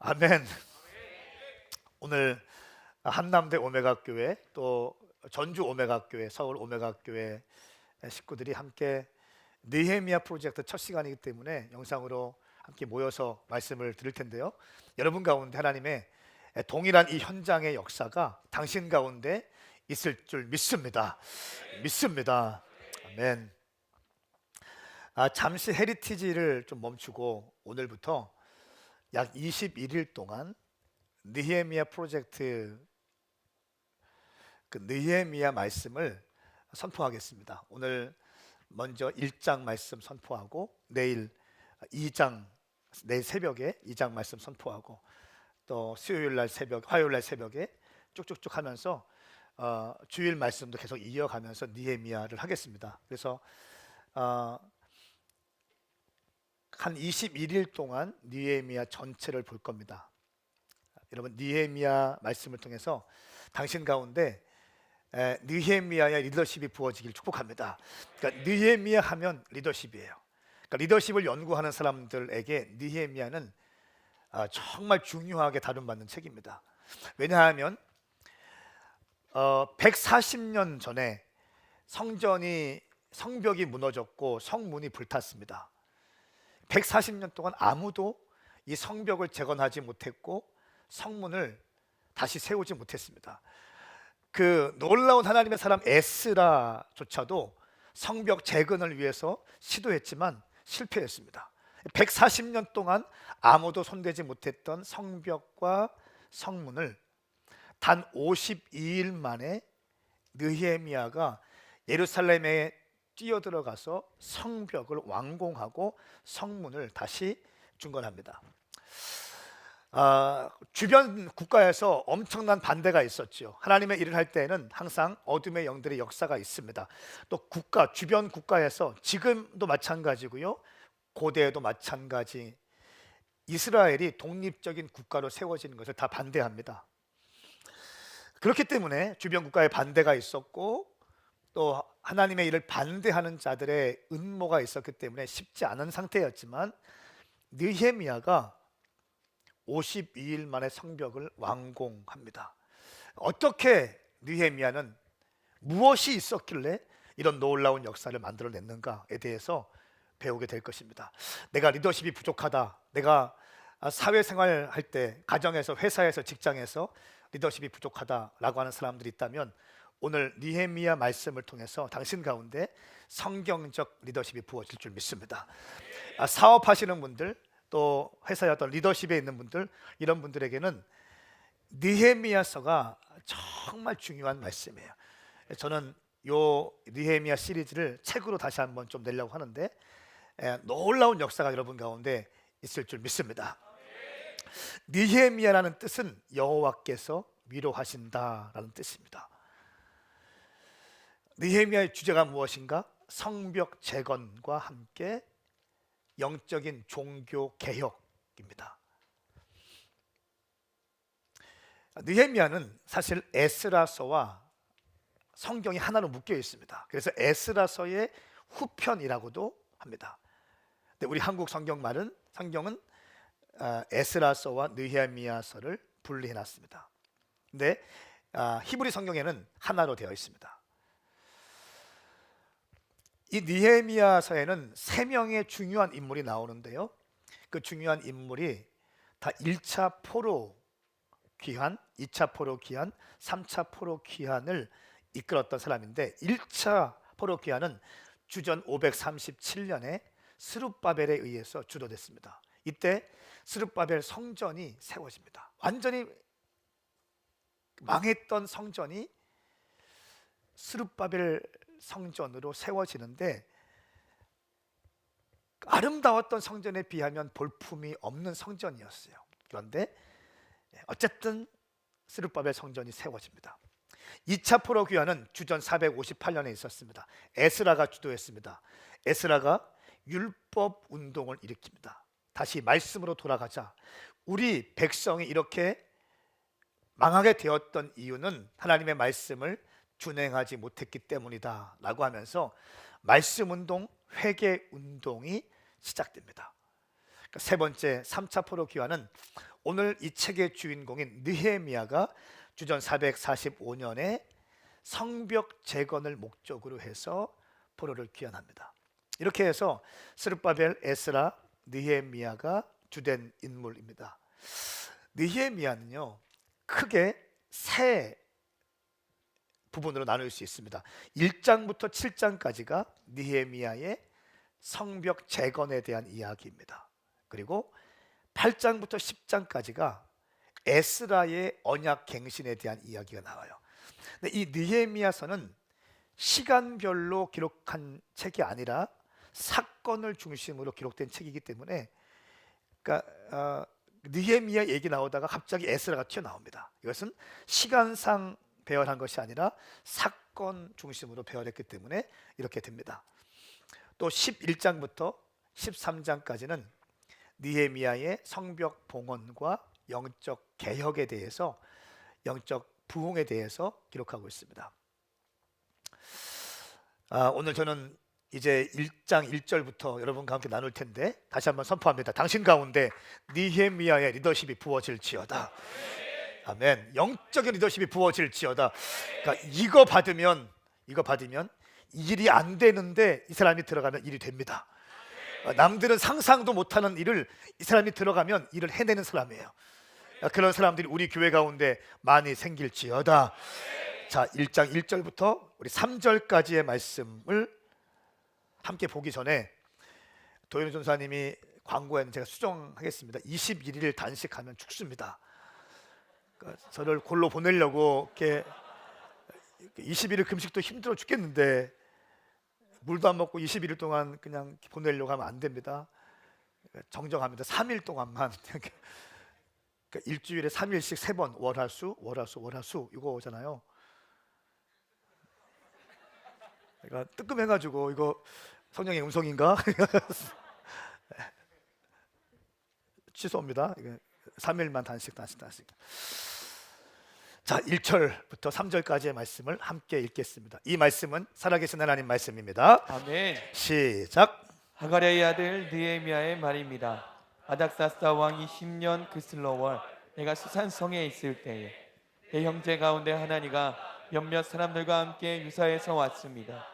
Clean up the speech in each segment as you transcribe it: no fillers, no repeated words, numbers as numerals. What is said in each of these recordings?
아멘. 오늘 한남대 오메가교회 또 전주 오메가교회, 서울 오메가교회 식구들이 함께 느헤미야 프로젝트 첫 시간이기 때문에 영상으로 함께 모여서 말씀을 드릴 텐데요. 여러분 가운데 하나님의 동일한 이 현장의 역사가 당신 가운데 있을 줄 믿습니다. 믿습니다. 아멘. 잠시 헤리티지를 좀 멈추고 오늘부터 약 21일 동안 느헤미야 프로젝트 느헤미야 말씀을 선포하겠습니다. 오늘 먼저 1장 말씀 선포하고 내일 2장, 내일 새벽에 2장 말씀 선포하고 또 수요일 날 새벽, 화요일 날 새벽에 쭉쭉쭉 하면서 주일 말씀도 계속 이어가면서 느헤미야를 하겠습니다. 그래서 한 21일 동안 느헤미야 전체를 볼 겁니다. 여러분, 느헤미야 말씀을 통해서 당신 가운데 느헤미야의 리더십이 부어지길 축복합니다. 그러니까 느헤미야 하면 리더십이에요. 그러니까 리더십을 연구하는 사람들에게 느헤미야는 정말 중요하게 다룬받는 책입니다. 왜냐하면 140년 전에 성벽이 무너졌고 성문이 불탔습니다. 140년 동안 아무도 이 성벽을 재건하지 못했고 성문을 다시 세우지 못했습니다. 그 놀라운 하나님의 사람 에스라조차도 성벽 재건을 위해서 시도했지만 실패했습니다. 140년 동안 아무도 손대지 못했던 성벽과 성문을 단 52일 만에 느헤미야가 예루살렘에 뛰어들어가서 성벽을 완공하고 성문을 다시 중건합니다. 주변 국가에서 엄청난 반대가 있었죠. 하나님의 일을 할 때에는 항상 어둠의 영들의 역사가 있습니다. 또 주변 국가에서 지금도 마찬가지고요, 고대에도 마찬가지, 이스라엘이 독립적인 국가로 세워지는 것을 다 반대합니다. 그렇기 때문에 주변 국가에 반대가 있었고 또 하나님의 일을 반대하는 자들의 음모가 있었기 때문에 쉽지 않은 상태였지만 느헤미야가 52일 만에 성벽을 완공합니다. 어떻게 느헤미야는 무엇이 있었길래 이런 놀라운 역사를 만들어냈는가에 대해서 배우게 될 것입니다. 내가 리더십이 부족하다, 내가 사회생활 할 때 가정에서, 회사에서, 직장에서 리더십이 부족하다라고 하는 사람들이 있다면 오늘 느헤미야 말씀을 통해서 당신 가운데 성경적 리더십이 부어질 줄 믿습니다. 사업하시는 분들, 또 회사의 어떤 리더십에 있는 분들, 이런 분들에게는 느헤미야서가 정말 중요한 말씀이에요. 저는 요 느헤미야 시리즈를 책으로 다시 한번 좀 내려고 하는데 놀라운 역사가 여러분 가운데 있을 줄 믿습니다. 느헤미야라는 뜻은 여호와께서 위로하신다라는 뜻입니다. 느헤미야의 주제가 무엇인가? 성벽 재건과 함께 영적인 종교 개혁입니다. 느헤미야는 사실 에스라서와 성경이 하나로 묶여 있습니다. 그래서 에스라서의 후편이라고도 합니다. 근데 우리 한국 성경은 에스라서와 느헤미야서를 분리해 놨습니다. 근데 히브리 성경에는 하나로 되어 있습니다. 이 느헤미야서에는 3명의 중요한 인물이 나오는데요, 그 중요한 인물이 다 1차 포로 귀환, 2차 포로 귀환, 3차 포로 귀환을 이끌었던 사람인데 1차 포로 귀환은 주전 537년에 스룹바벨에 의해서 주도됐습니다. 이때 스룹바벨 성전이 세워집니다. 완전히 망했던 성전이 스룹바벨 성전으로 세워지는데 아름다웠던 성전에 비하면 볼품이 없는 성전이었어요. 그런데 어쨌든 스룹바벨 성전이 세워집니다. 2차 포로 귀환은 주전 458년에 있었습니다. 에스라가 주도했습니다. 에스라가 율법 운동을 일으킵니다. 다시 말씀으로 돌아가자. 우리 백성이 이렇게 망하게 되었던 이유는 하나님의 말씀을 준행하지 못했기 때문이다 라고 하면서 말씀 운동, 회개 운동이 시작됩니다. 세 번째 3차 포로 귀환은 오늘 이 책의 주인공인 느헤미야가 주전 445년에 성벽 재건을 목적으로 해서 포로를 귀환합니다. 이렇게 해서 스룹바벨, 에스라, 느헤미야가 주된 인물입니다. 느헤미야는요 크게 세 부분으로 나눌 수 있습니다. 1장부터 7장까지가 느헤미야의 성벽 재건에 대한 이야기입니다. 그리고 8장부터 10장까지가 에스라의 언약 갱신에 대한 이야기가 나와요. 근데 이 느헤미야서는 시간별로 기록한 책이 아니라 사건을 중심으로 기록된 책이기 때문에, 그러니까 느헤미야 얘기 나오다가 갑자기 에스라가 튀어나옵니다. 이것은 시간상 배열한 것이 아니라 사건 중심으로 배열했기 때문에 이렇게 됩니다. 또 11장부터 13장까지는 느헤미야의 성벽 봉헌과 영적 개혁에 대해서, 영적 부흥에 대해서 기록하고 있습니다. 오늘 저는 이제 1장 1절부터 여러분과 함께 나눌 텐데 다시 한번 선포합니다. 당신 가운데 느헤미야의 리더십이 부어질지어다. 아멘. 영적인 리더십이 부어질지어다. 그러니까 이거 받으면 일이 안 되는데 이 사람이 들어가면 일이 됩니다. 남들은 상상도 못하는 일을 이 사람이 들어가면 일을 해내는 사람이에요. 그런 사람들이 우리 교회 가운데 많이 생길지어다. 자, 1장 1절부터 우리 3절까지의 말씀을 함께 보기 전에 도현우 전사님이 광고에는 제가 수정하겠습니다. 21일 단식하면 죽습니다. 그러니까 저를 골로 보내려고 이렇게 21일 금식도 힘들어 죽겠는데 물도 안 먹고 21일 동안 그냥 보내려고 하면 안 됩니다. 정정합니다. 3일 동안만 그러니까 일주일에 3일씩 3번 월화수 이거잖아요. 그러니까 뜨끔해가지고 이거 성령의 음성인가? 취소합니다. 3일만 단식. 자, 1절부터 3절까지의 말씀을 함께 읽겠습니다. 이 말씀은 살아계신 하나님 말씀입니다. 아멘. 시작. 하가랴의 아들 느헤미야의 말입니다. 아닥사스다 왕이 10년 그슬러월 내가 수산성에 있을 때에 내 형제 가운데 하나니가 몇몇 사람들과 함께 유사에서 왔습니다.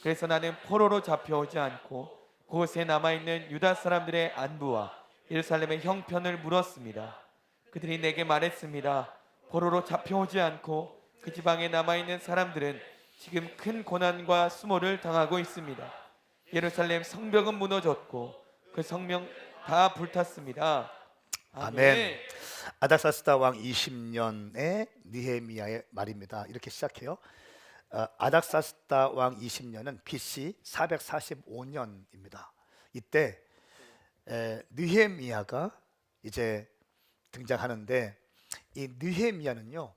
그래서 나는 포로로 잡혀오지 않고 그곳에 남아있는 유다 사람들의 안부와 예루살렘의 형편을 물었습니다. 그들이 내게 말했습니다. 포로로 잡혀오지 않고 그 지방에 남아있는 사람들은 지금 큰 고난과 수모를 당하고 있습니다. 예루살렘 성벽은 무너졌고 그 성명 다 불탔습니다. 아멘. 아닥사스다 왕 20년에 느헤미야의 말입니다. 이렇게 시작해요. 아닥사스다 왕 20년은 BC 445년입니다. 이때 느헤미야가 이제 등장하는데, 이 느헤미야는요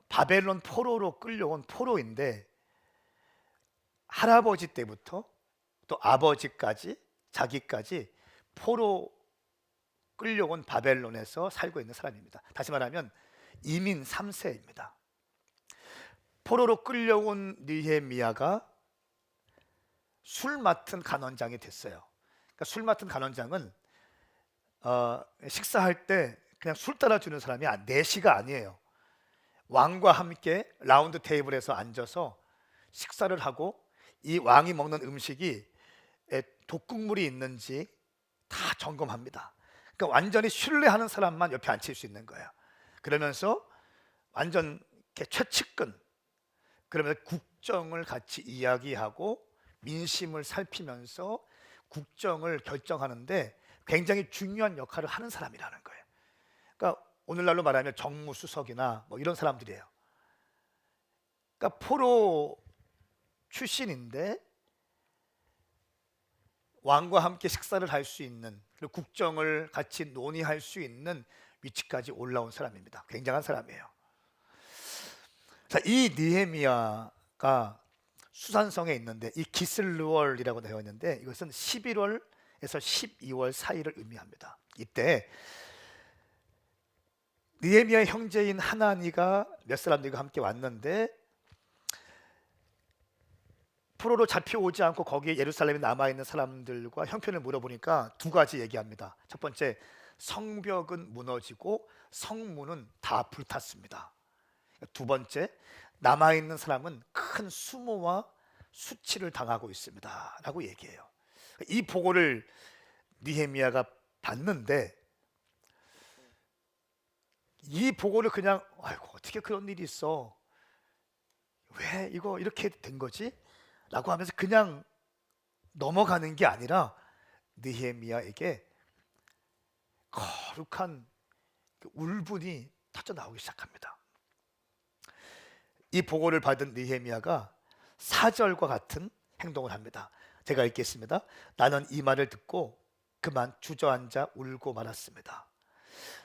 바벨론 포로로 끌려온 포로인데 할아버지 때부터 또 아버지까지 자기까지 포로 끌려온 바벨론에서 살고 있는 사람입니다. 다시 말하면 이민 3세입니다. 포로로 끌려온 느헤미야가 술 맡은 간원장이 됐어요. 그러니까 술 맡은 간원장은 식사할 때 그냥 술 따라주는 사람이 내시가 아니에요. 왕과 함께 라운드 테이블에서 앉아서 식사를 하고 이 왕이 먹는 음식이 독국물이 있는지 다 점검합니다. 그러니까 완전히 신뢰하는 사람만 옆에 앉힐 수 있는 거예요. 그러면서 완전 이렇게 최측근, 그러면서 국정을 같이 이야기하고 민심을 살피면서 국정을 결정하는데 굉장히 중요한 역할을 하는 사람이라는 거예요. 그러니까 오늘날로 말하면 정무수석이나 뭐 이런 사람들이에요. 그러니까 포로 출신인데 왕과 함께 식사를 할 수 있는, 그리고 국정을 같이 논의할 수 있는 위치까지 올라온 사람입니다. 굉장한 사람이에요. 자, 이 느헤미야가 수산성에 있는데, 이 기슬르월이라고 되어 있는데 이것은 11월에서 12월 사이를 의미합니다. 이때 느헤미야의 형제인 하나니가 몇 사람들과 함께 왔는데 포로로 잡혀오지 않고 거기에 예루살렘에 남아있는 사람들과 형편을 물어보니까 두 가지 얘기합니다. 첫 번째, 성벽은 무너지고 성문은 다 불탔습니다. 두 번째, 남아있는 사람은 큰 수모와 수치를 당하고 있습니다 라고 얘기해요. 이 보고를 느헤미야가 봤는데, 이 보고를 그냥 아이고 어떻게 그런 일이 있어, 왜 이거 이렇게 된 거지? 라고 하면서 그냥 넘어가는 게 아니라 느헤미야에게 거룩한 그 울분이 터져 나오기 시작합니다. 이 보고를 받은 느헤미야가 사절과 같은 행동을 합니다. 제가 읽겠습니다. 나는 이 말을 듣고 그만 주저앉아 울고 말았습니다.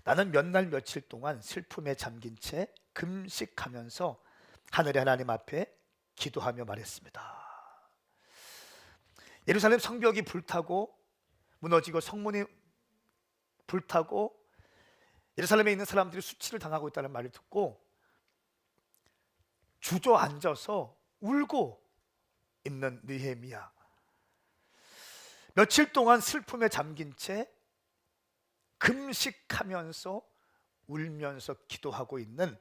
나는 몇 날 며칠 동안 슬픔에 잠긴 채 금식하면서 하늘의 하나님 앞에 기도하며 말했습니다. 예루살렘 성벽이 불타고 무너지고 성문이 불타고 예루살렘에 있는 사람들이 수치를 당하고 있다는 말을 듣고 주저앉아서 울고 있는 느헤미야, 며칠 동안 슬픔에 잠긴 채 금식하면서 울면서 기도하고 있는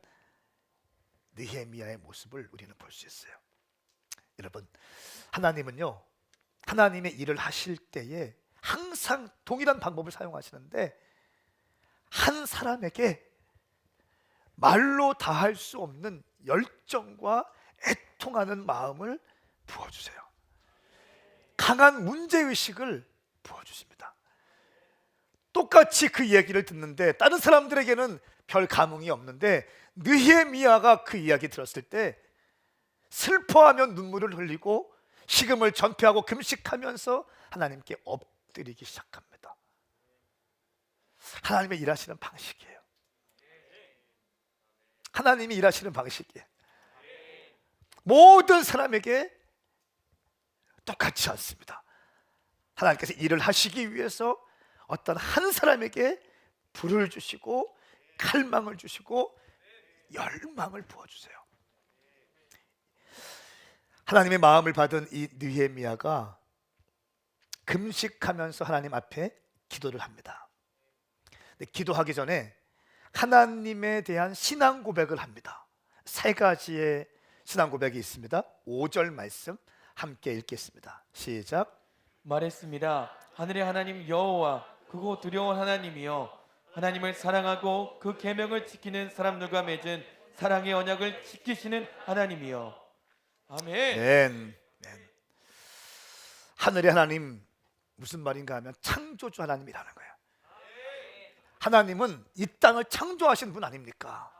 느헤미야의 모습을 우리는 볼 수 있어요. 여러분, 하나님은요, 하나님의 일을 하실 때에 항상 동일한 방법을 사용하시는데 한 사람에게 말로 다할 수 없는 열정과 애통하는 마음을 부어주세요. 강한 문제의식을 부어주십니다. 똑같이 그 이야기를 듣는데 다른 사람들에게는 별 감흥이 없는데 느헤미야가 그 이야기 들었을 때 슬퍼하며 눈물을 흘리고 식음을 전폐하고 금식하면서 하나님께 엎드리기 시작합니다. 하나님의 일하시는 방식이에요. 하나님이 일하시는 방식이에요. 모든 사람에게 똑같지 않습니다. 하나님께서 일을 하시기 위해서 어떤 한 사람에게 불을 주시고 갈망을 주시고 열망을 부어주세요. 하나님의 마음을 받은 이 느헤미야가 금식하면서 하나님 앞에 기도를 합니다. 근데 기도하기 전에 하나님에 대한 신앙 고백을 합니다. 세 가지의 신앙 고백이 있습니다. 5절 말씀 함께 읽겠습니다. 시작. 말했습니다. 하늘의 하나님 여호와, 크고 두려운 하나님이여, 하나님을 사랑하고 그 계명을 지키는 사람들과 맺은 사랑의 언약을 지키시는 하나님이여. 아멘. 네. 하늘의 하나님, 무슨 말인가 하면 창조주 하나님이라는 거예요. 하나님은 이 땅을 창조하신 분 아닙니까?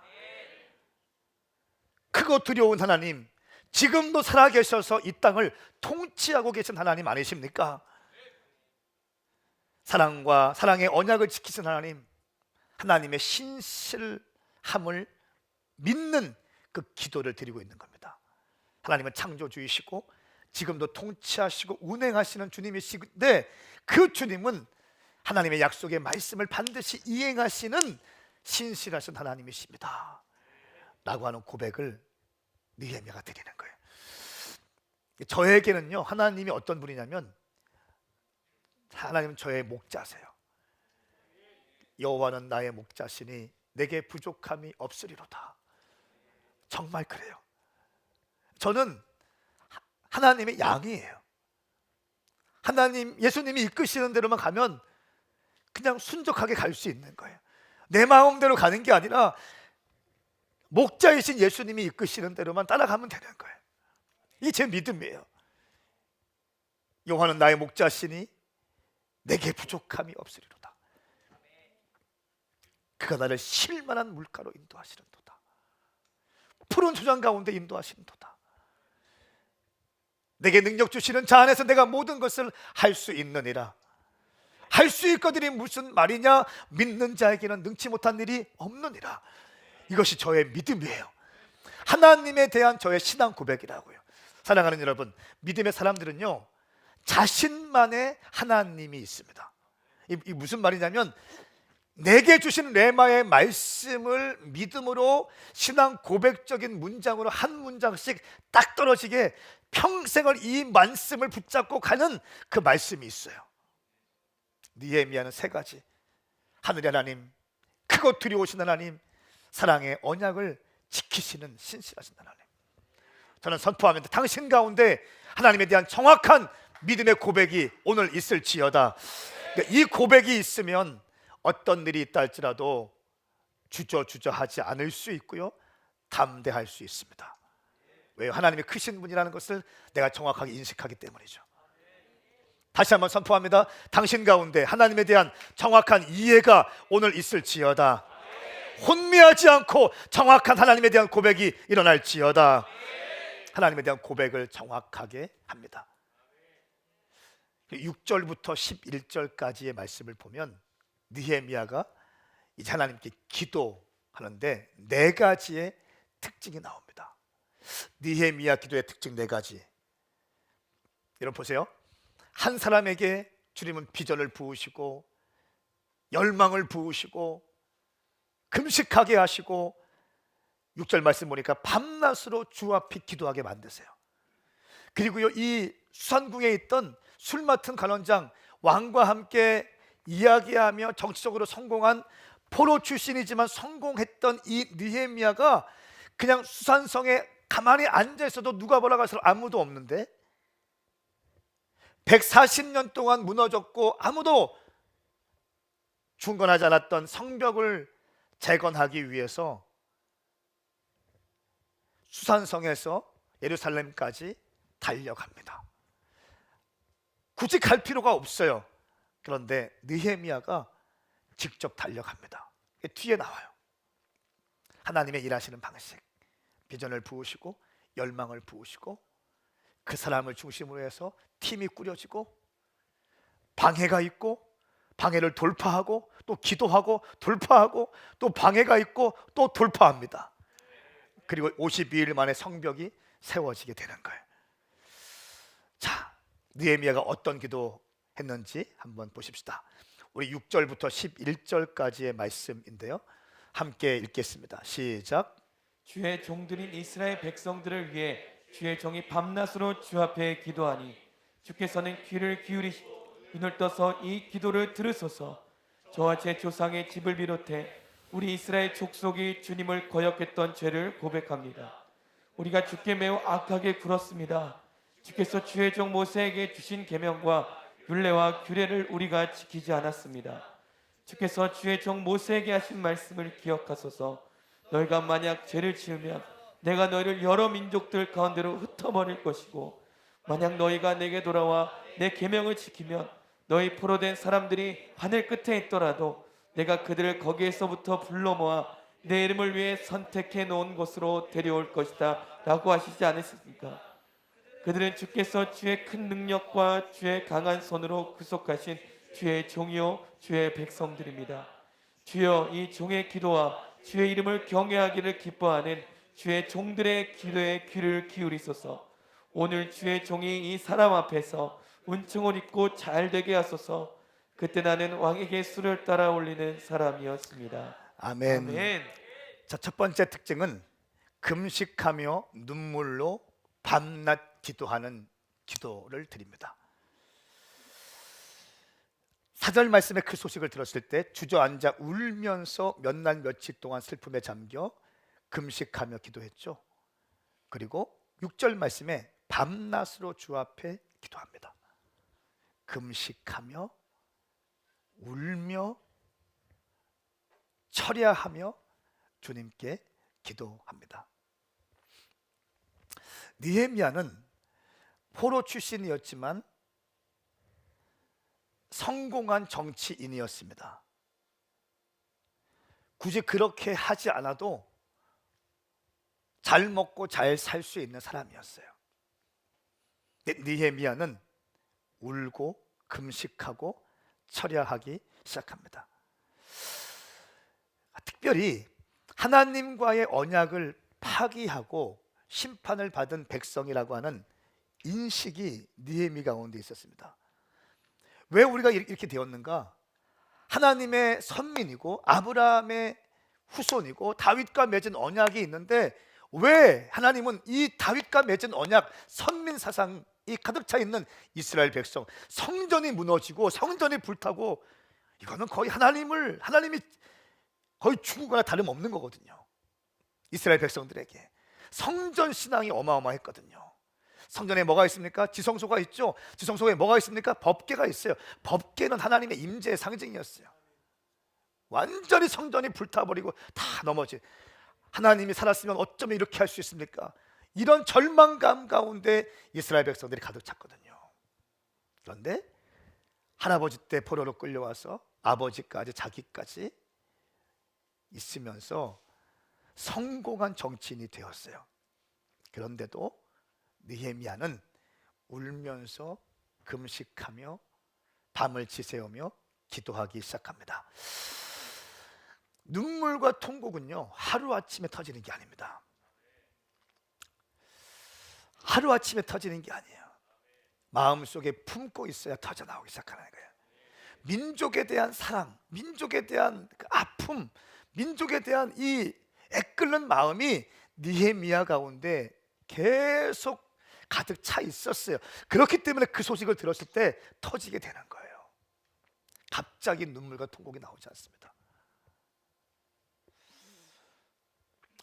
크고 두려운 하나님, 지금도 살아계셔서 이 땅을 통치하고 계신 하나님 아니십니까? 사랑과 사랑의 언약을 지키신 하나님, 하나님의 신실함을 믿는 그 기도를 드리고 있는 겁니다. 하나님은 창조주이시고 지금도 통치하시고 운행하시는 주님이시데 그 주님은 하나님의 약속의 말씀을 반드시 이행하시는 신실하신 하나님이십니다 라고 하는 고백을 느헤미야가 드리는 거예요. 저에게는요, 하나님이 어떤 분이냐면 하나님은 저의 목자세요. 여호와는 나의 목자시니 내게 부족함이 없으리로다. 정말 그래요. 저는 하나님의 양이에요. 하나님, 예수님이 이끄시는 대로만 가면 그냥 순적하게 갈 수 있는 거예요. 내 마음대로 가는 게 아니라 목자이신 예수님이 이끄시는 대로만 따라가면 되는 거예요. 이게 제 믿음이에요. 여호와는 나의 목자시니 내게 부족함이 없으리로다. 그가 나를 쉴만한 물가로 인도하시는도다. 푸른 초장 가운데 인도하시는도다. 내게 능력 주시는 자 안에서 내가 모든 것을 할 수 있느니라. 할 수 있거든이 무슨 말이냐? 믿는 자에게는 능치 못한 일이 없느니라. 이것이 저의 믿음이에요. 하나님에 대한 저의 신앙 고백이라고요. 사랑하는 여러분, 믿음의 사람들은요, 자신만의 하나님이 있습니다. 이 무슨 말이냐면 내게 주신 레마의 말씀을 믿음으로 신앙 고백적인 문장으로 한 문장씩 딱 떨어지게 평생을 이 말씀을 붙잡고 가는 그 말씀이 있어요. 느헤미야는 세 가지. 하늘의 하나님, 크고 두려우신 하나님, 사랑의 언약을 지키시는 신실하신 하나님. 저는 선포합니다. 당신 가운데 하나님에 대한 정확한 믿음의 고백이 오늘 있을지어다. 이 고백이 있으면 어떤 일이 있다 할지라도 주저하지 않을 수 있고요, 담대할 수 있습니다. 왜요? 하나님이 크신 분이라는 것을 내가 정확하게 인식하기 때문이죠. 다시 한번 선포합니다. 당신 가운데 하나님에 대한 정확한 이해가 오늘 있을지어다. 혼미하지 않고 정확한 하나님에 대한 고백이 일어날지어다. 하나님에 대한 고백을 정확하게 합니다. 6절부터 11절까지의 말씀을 보면 느헤미야가 이제 하나님께 기도하는데 네 가지의 특징이 나옵니다. 느헤미야 기도의 특징 네 가지. 여러분 보세요. 한 사람에게 주님은 비전을 부으시고 열망을 부으시고 금식하게 하시고 6절 말씀 보니까 밤낮으로 주 앞에 기도하게 만드세요. 그리고요, 이 수산궁에 있던 술 맡은 간원장 왕과 함께 이야기하며 정치적으로 성공한 포로 출신이지만 성공했던 이 느헤미야가 그냥 수산성에 가만히 앉아 있어도 누가 뭐라고 해서 아무도 없는데 140년 동안 무너졌고 아무도 중건하지 않았던 성벽을 재건하기 위해서 수산성에서 예루살렘까지 달려갑니다. 굳이 갈 필요가 없어요. 그런데 느헤미야가 직접 달려갑니다. 뒤에 나와요. 하나님의 일하시는 방식, 비전을 부으시고 열망을 부으시고 그 사람을 중심으로 해서 팀이 꾸려지고 방해가 있고 방해를 돌파하고 또 기도하고 돌파하고 또 방해가 있고 또 돌파합니다. 그리고 52일 만에 성벽이 세워지게 되는 거예요. 자, 느헤미야가 어떤 기도했는지 한번 보십시다. 우리 6절부터 11절까지의 말씀인데요, 함께 읽겠습니다. 시작. 주의 종들인 이스라엘 백성들을 위해 주의 종이 밤낮으로 주 앞에 기도하니 주께서는 귀를 기울이시 눈을 떠서 이 기도를 들으소서. 저와 제 조상의 집을 비롯해 우리 이스라엘 족속이 주님을 거역했던 죄를 고백합니다. 우리가 주께 매우 악하게 굴었습니다. 주께서 주의 종 모세에게 주신 계명과 율례와 규례를 우리가 지키지 않았습니다. 주께서 주의 종 모세에게 하신 말씀을 기억하소서. 너희가 만약 죄를 지으면 내가 너희를 여러 민족들 가운데로 흩어버릴 것이고 만약 너희가 내게 돌아와 내 계명을 지키면 너희 포로된 사람들이 하늘 끝에 있더라도 내가 그들을 거기에서부터 불러 모아 내 이름을 위해 선택해 놓은 곳으로 데려올 것이다 라고 하시지 않으십니까? 그들은 주께서 주의 큰 능력과 주의 강한 손으로 구속하신 주의 종이요 주의 백성들입니다. 주여, 이 종의 기도와 주의 이름을 경외하기를 기뻐하는 주의 종들의 기도에 귀를 기울이소서. 오늘 주의 종이 이 사람 앞에서 은총을 입고 잘 되게 하소서. 그때 나는 왕에게 술을 따라 올리는 사람이었습니다. 아멘. 아멘. 자, 첫 번째 특징은 금식하며 눈물로 밤낮 기도하는 기도를 드립니다. 4절 말씀의 그 소식을 들었을 때 주저앉아 울면서 몇 날 며칠 동안 슬픔에 잠겨 금식하며 기도했죠. 그리고 6절 말씀에 밤낮으로 주 앞에 기도합니다. 금식하며 울며 철야하며 주님께 기도합니다. 느헤미야는 포로 출신이었지만 성공한 정치인이었습니다. 굳이 그렇게 하지 않아도 잘 먹고 잘 살 수 있는 사람이었어요. 느헤미야는 울고 금식하고 철야하기 시작합니다. 특별히 하나님과의 언약을 파기하고 심판을 받은 백성이라고 하는 인식이 느헤미 가운데 있었습니다. 왜 우리가 이렇게 되었는가? 하나님의 선민이고 아브라함의 후손이고 다윗과 맺은 언약이 있는데 왜 하나님은 이 다윗과 맺은 언약, 선민 사상이 가득 차 있는 이스라엘 백성, 성전이 무너지고 성전이 불타고, 이거는 거의 하나님이 거의 죽으거나 다름없는 거거든요. 이스라엘 백성들에게 성전 신앙이 어마어마했거든요. 성전에 뭐가 있습니까? 지성소가 있죠. 지성소에 뭐가 있습니까? 법궤가 있어요. 법궤는 하나님의 임재의 상징이었어요. 완전히 성전이 불타버리고 다 넘어지, 하나님이 살았으면 어쩌면 이렇게 할 수 있습니까? 이런 절망감 가운데 이스라엘 백성들이 가득 찼거든요. 그런데 할아버지 때 포로로 끌려와서 아버지까지 자기까지 있으면서 성공한 정치인이 되었어요. 그런데도 느헤미야는 울면서 금식하며 밤을 지새우며 기도하기 시작합니다. 눈물과 통곡은요, 하루아침에 터지는 게 아닙니다. 하루아침에 터지는 게 아니에요. 마음속에 품고 있어야 터져나오기 시작하는 거예요. 민족에 대한 사랑, 민족에 대한 그 아픔, 민족에 대한 이 애끓는 마음이 느헤미야 가운데 계속 가득 차 있었어요. 그렇기 때문에 그 소식을 들었을 때 터지게 되는 거예요. 갑자기 눈물과 통곡이 나오지 않습니다.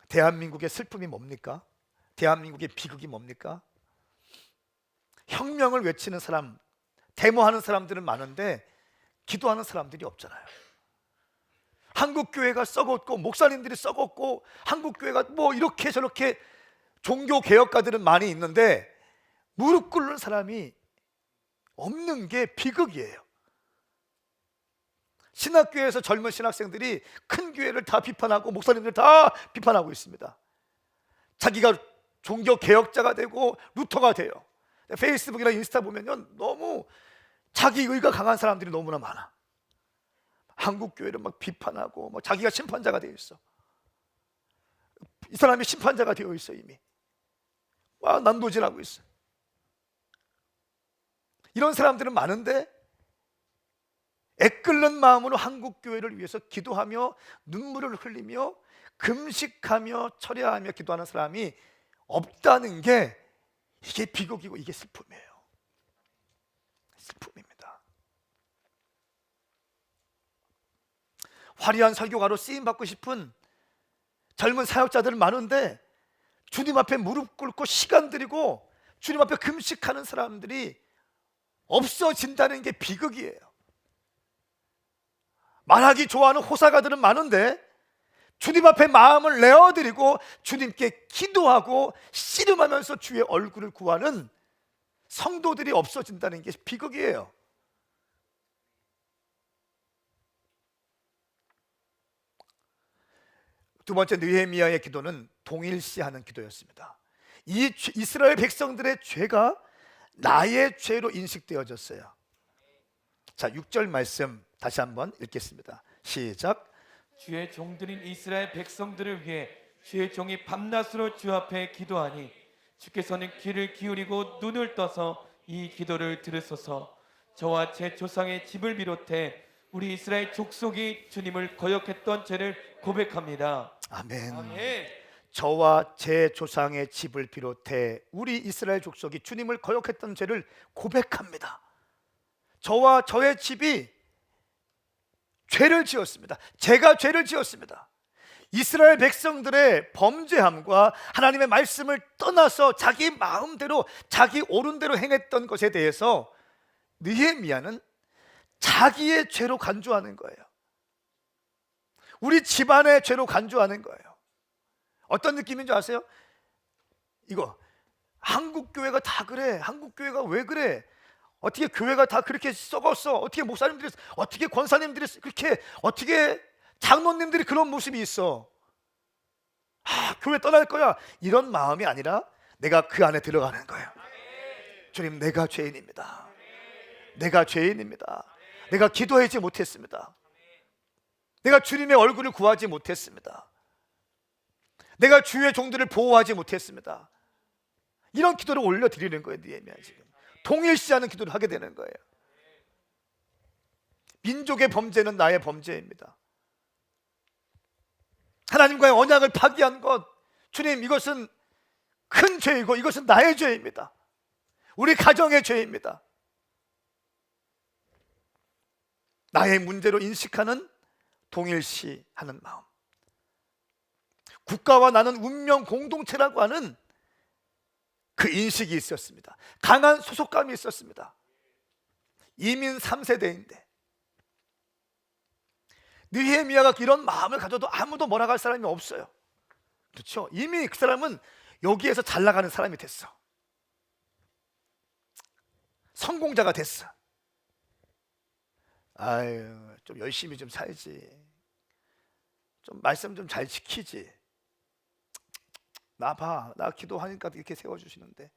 대한민국의 슬픔이 뭡니까? 대한민국의 비극이 뭡니까? 혁명을 외치는 사람, 데모하는 사람들은 많은데 기도하는 사람들이 없잖아요. 한국교회가 썩었고 목사님들이 썩었고 한국교회가 뭐 이렇게 저렇게 종교개혁가들은 많이 있는데 무릎 꿇는 사람이 없는 게 비극이에요. 신학교에서 젊은 신학생들이 큰 교회를 다 비판하고 목사님들 다 비판하고 있습니다. 자기가 종교개혁자가 되고 루터가 돼요. 페이스북이나 인스타 보면 너무 자기 의가 강한 사람들이 너무나 많아. 한국교회를 막 비판하고 뭐 자기가 심판자가 되어 있어. 이 사람이 심판자가 되어 있어. 이미 난도질하고 있어. 이런 사람들은 많은데 애끓는 마음으로 한국교회를 위해서 기도하며 눈물을 흘리며 금식하며 철야하며 기도하는 사람이 없다는 게 이게 비극이고 이게 슬픔이에요. 슬픔입니다. 화려한 설교가로 쓰임받고 싶은 젊은 사역자들은 많은데 주님 앞에 무릎 꿇고 시간 들이고 주님 앞에 금식하는 사람들이 없어진다는 게 비극이에요. 말하기 좋아하는 호사가들은 많은데 주님 앞에 마음을 내어드리고 주님께 기도하고 씨름하면서 주의 얼굴을 구하는 성도들이 없어진다는 게 비극이에요. 두 번째 느헤미야의 기도는 동일시하는 기도였습니다. 이 이스라엘 백성들의 죄가 나의 죄로 인식되어졌어요. 자, 6절 말씀 다시 한번 읽겠습니다. 시작. 주의 종들인 이스라엘 백성들을 위해 주의 종이 밤낮으로 주 앞에 기도하니 주께서는 귀를 기울이고 눈을 떠서 이 기도를 들으소서. 저와 제 조상의 집을 비롯해 우리 이스라엘 족속이 주님을 거역했던 죄를 고백합니다. 아멘. 아멘. 저와 제 조상의 집을 비롯해 우리 이스라엘 족속이 주님을 거역했던 죄를 고백합니다. 저와 저의 집이 죄를 지었습니다. 제가 죄를 지었습니다. 이스라엘 백성들의 범죄함과 하나님의 말씀을 떠나서 자기 마음대로 자기 옳은 대로 행했던 것에 대해서 느헤미야는 자기의 죄로 간주하는 거예요. 우리 집안의 죄로 간주하는 거예요. 어떤 느낌인 줄 아세요? 이거 한국교회가 다 그래. 한국교회가 왜 그래? 어떻게 교회가 다 그렇게 썩었어? 어떻게 목사님들이, 어떻게 권사님들이 그렇게, 어떻게 장로님들이 그런 모습이 있어? 교회 떠날 거야. 이런 마음이 아니라 내가 그 안에 들어가는 거예요. 주님, 내가 죄인입니다. 내가 죄인입니다. 내가 기도하지 못했습니다. 내가 주님의 얼굴을 구하지 못했습니다. 내가 주의 종들을 보호하지 못했습니다. 이런 기도를 올려드리는 거예요. 느헤미야 지금 동일시하는 기도를 하게 되는 거예요. 민족의 범죄는 나의 범죄입니다. 하나님과의 언약을 파기한 것, 주님, 이것은 큰 죄이고 이것은 나의 죄입니다. 우리 가정의 죄입니다. 나의 문제로 인식하는 동일시하는 마음. 국가와 나는 운명 공동체라고 하는 그 인식이 있었습니다. 강한 소속감이 있었습니다. 이민 3세대인데 느헤미야가 이런 마음을 가져도 아무도 뭐라고 할 사람이 없어요. 그렇죠? 이미 그 사람은 여기에서 잘 나가는 사람이 됐어. 성공자가 됐어. 아유, 좀 열심히 좀 살지. 좀 말씀 좀 잘 지키지. 나 봐, 나 기도하니까 이렇게 세워주시는데.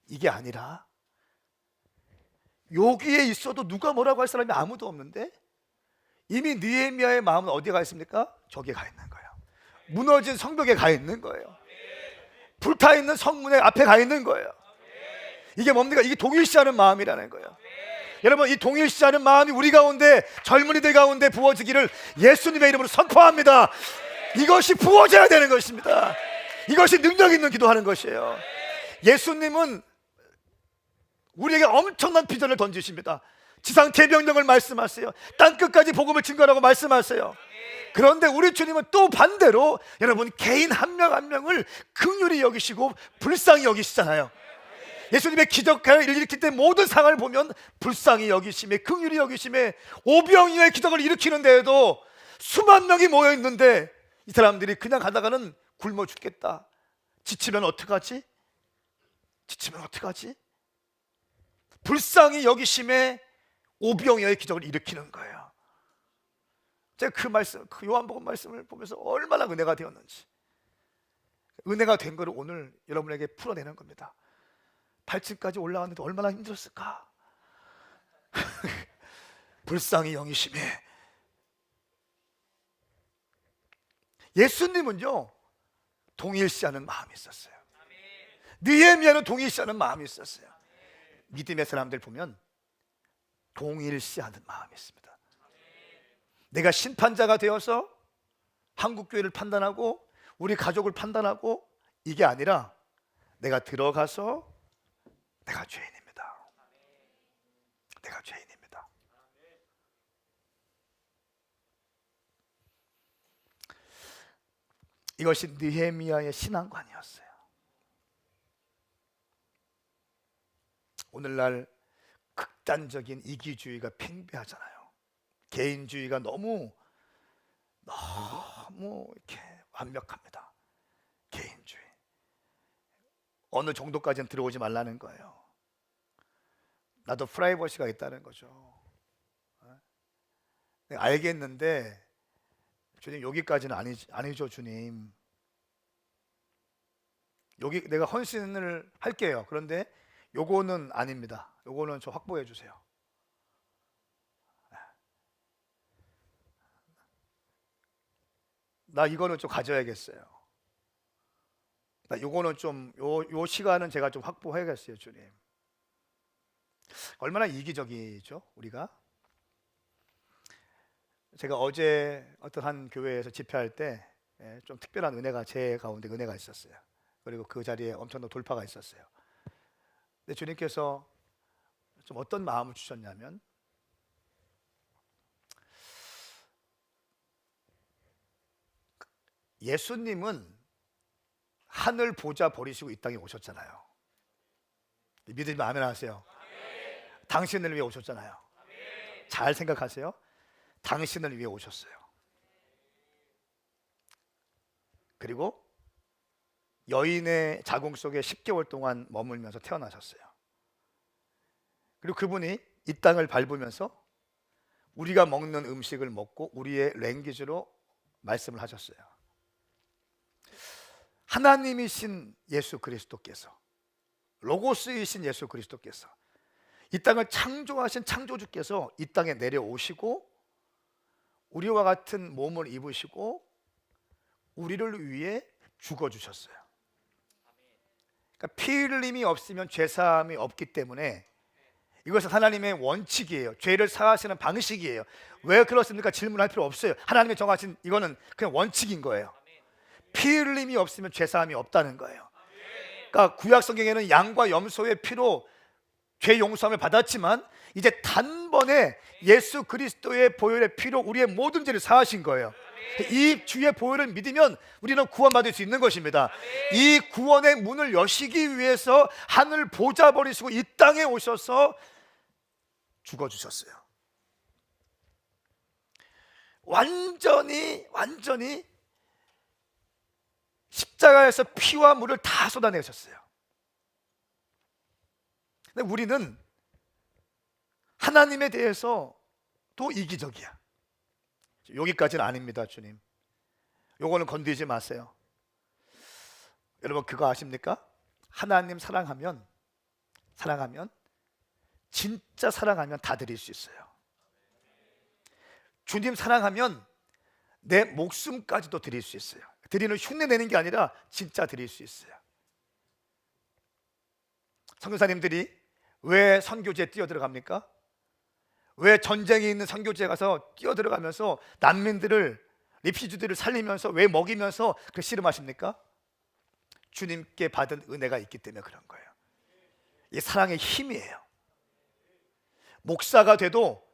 이게 아니라 여기에 있어도 누가 뭐라고 할 사람이 아무도 없는데 이미 느헤미야의 마음은 어디에 가 있습니까? 저기에 가 있는 거예요. 무너진 성벽에 가 있는 거예요. 불타있는 성문의 앞에 가 있는 거예요. 이게 뭡니까? 이게 동일시하는 마음이라는 거예요. 여러분, 이 동일시하는 마음이 우리 가운데, 젊은이들 가운데 부어지기를 예수님의 이름으로 선포합니다. 이것이 부어져야 되는 것입니다. 이것이 능력 있는 기도하는 것이에요. 예수님은 우리에게 엄청난 비전을 던지십니다. 지상 대명령을 말씀하세요. 땅끝까지 복음을 증거하라고 말씀하세요. 그런데 우리 주님은 또 반대로 여러분, 개인 한 명 한 명을 긍휼히 여기시고 불쌍히 여기시잖아요. 예수님의 기적을 일으킬 때 모든 상황을 보면 불쌍히 여기심에, 긍휼히 여기심에, 오병이어의 기적을 일으키는 데에도 수만 명이 모여 있는데 이 사람들이 그냥 가다가는 굶어 죽겠다. 지치면 어떡하지? 지치면 어떡하지? 불쌍히 여기심에 오병이어의 기적을 일으키는 거예요. 제가 그 말씀, 그 요한복음 말씀을 보면서 얼마나 은혜가 되었는지, 은혜가 된 것을 오늘 여러분에게 풀어내는 겁니다. 8층까지 올라왔는데 얼마나 힘들었을까? 불쌍히 여기심에. 예수님은요, 동일시하는 마음이 있었어요. 느헤미야는 동일시하는 마음이 있었어요. 믿음의 사람들 보면 동일시하는 마음이 있습니다. 내가 심판자가 되어서 한국교회를 판단하고 우리 가족을 판단하고 이게 아니라 내가 들어가서 내가 죄인입니다. 내가 죄인입니다. 이것이 느헤미야의 신앙관이었어요. 오늘날 극단적인 이기주의가 팽배하잖아요. 개인주의가 너무 이렇게 완벽합니다. 개인주의. 어느 정도까지는 들어오지 말라는 거예요. 나도 프라이버시가 있다는 거죠. 알겠는데 주님, 여기까지는 아니죠 주님. 여기 내가 헌신을 할게요. 그런데 요거는 아닙니다. 요거는 저 확보해 주세요. 나 이거는 좀 가져야겠어요. 나 요거는 좀 요 시간은 제가 좀 확보해야겠어요 주님. 얼마나 이기적이죠 우리가. 제가 어제 어떤 한 교회에서 집회할 때 좀 특별한 은혜가 제 가운데 은혜가 있었어요. 그리고 그 자리에 엄청난 돌파가 있었어요. 근데 주님께서 좀 어떤 마음을 주셨냐면, 예수님은 하늘 보좌 버리시고 이 땅에 오셨잖아요. 믿으면 아멘 하세요. 당신을 위해 오셨잖아요. 잘 생각하세요. 당신을 위해 오셨어요. 그리고 여인의 자궁 속에 10개월 동안 머물면서 태어나셨어요. 그리고 그분이 이 땅을 밟으면서 우리가 먹는 음식을 먹고 우리의 랭귀지로 말씀을 하셨어요. 하나님이신 예수 그리스도께서, 로고스이신 예수 그리스도께서, 이 땅을 창조하신 창조주께서 이 땅에 내려오시고 우리와 같은 몸을 입으시고 우리를 위해 죽어주셨어요. 그러니까 피 흘림이 없으면 죄사함이 없기 때문에 이것은 하나님의 원칙이에요. 죄를 사하시는 방식이에요. 왜 그렇습니까? 질문할 필요 없어요. 하나님이 정하신 이거는 그냥 원칙인 거예요. 피 흘림이 없으면 죄사함이 없다는 거예요. 그러니까 구약 성경에는 양과 염소의 피로 죄 용서함을 받았지만 이제 단번에 예수 그리스도의 보혈의 피로 우리의 모든 죄를 사하신 거예요. 이 주의 보혈을 믿으면 우리는 구원받을 수 있는 것입니다. 이 구원의 문을 여시기 위해서 하늘 보좌 버리시고 이 땅에 오셔서 죽어주셨어요. 완전히 십자가에서 피와 물을 다 쏟아내셨어요. 근데 우리는 하나님에 대해서 또 이기적이야. 여기까지는 아닙니다. 주님, 요거는 건드리지 마세요. 여러분 그거 아십니까? 하나님 사랑하면 진짜 사랑하면 다 드릴 수 있어요. 주님 사랑하면 내 목숨까지도 드릴 수 있어요. 드리는 흉내 내는 게 아니라 진짜 드릴 수 있어요. 선교사님들이 왜 선교지에 뛰어들어갑니까? 왜 전쟁이 있는 선교지에 가서 뛰어들어가면서 난민들을, 리피지들을 살리면서 왜 먹이면서 그 씨름하십니까? 주님께 받은 은혜가 있기 때문에 그런 거예요. 이 사랑의 힘이에요. 목사가 돼도